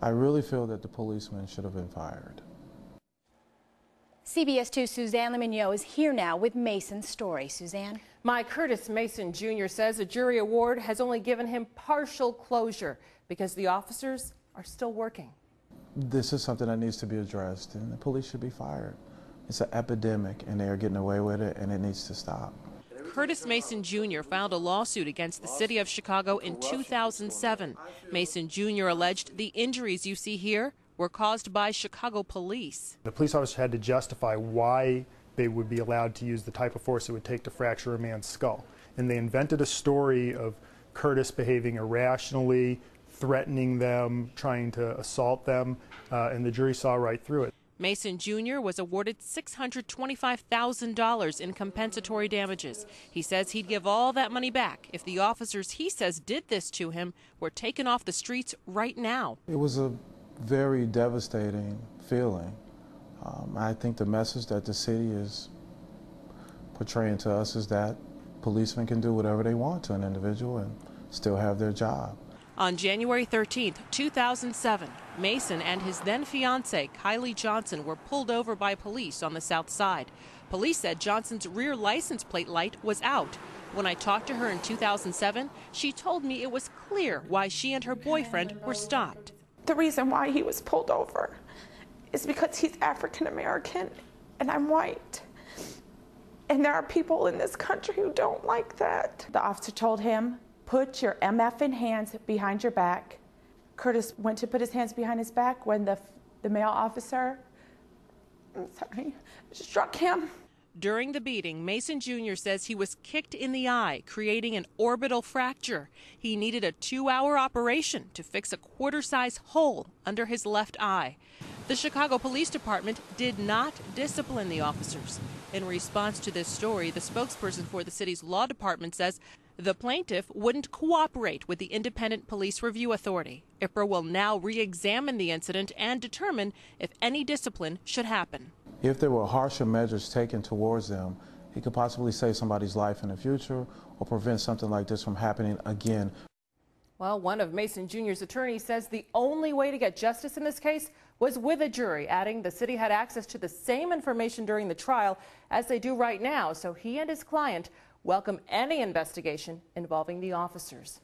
I really feel that the policeman should have been fired. CBS 2's Suzanne Le Mignot is here now with Mason's story. Suzanne? Curtis Mason Jr. says a jury award has only given him partial closure because the officers are still working. This is something that needs to be addressed, and the police should be fired. It's an epidemic, and they are getting away with it, and it needs to stop. Curtis Mason Jr. filed a lawsuit against the city of Chicago in 2007. Mason Jr. alleged the injuries you see here were caused by Chicago police. The police officer had to justify why they would be allowed to use the type of force it would take to fracture a man's skull. And they invented a story of Curtis behaving irrationally, threatening them, trying to assault them, and the jury saw right through it. Mason Jr. was awarded $625,000 in compensatory damages. He says he'd give all that money back if the officers he says did this to him were taken off the streets right now. It was a very devastating feeling. I think the message that the city is portraying to us is that policemen can do whatever they want to an individual and still have their job. On January 13th, 2007, Mason and his then-fiancée, Kylie Johnson, were pulled over by police on the south side. Police said Johnson's rear license plate light was out. When I talked to her in 2007, she told me it was clear why she and her boyfriend were stopped. The reason why he was pulled over is because he's African American and I'm white. And there are people in this country who don't like that. The officer told him, "Put your MFing hands behind your back." Curtis went to put his hands behind his back when the male officer, struck him. During the beating, Mason Jr. says he was kicked in the eye, creating an orbital fracture. He needed a 2-hour operation to fix a quarter-size hole under his left eye. The Chicago Police Department did not discipline the officers. In response to this story, the spokesperson for the city's law department says the plaintiff wouldn't cooperate with the Independent Police Review Authority. IPRA will now re-examine the incident and determine if any discipline should happen. If there were harsher measures taken towards them, it could possibly save somebody's life in the future or prevent something like this from happening again. Well, one of Mason Jr.'s attorneys says the only way to get justice in this case was with a jury, adding the city had access to the same information during the trial as they do right now, so he and his client welcome any investigation involving the officers.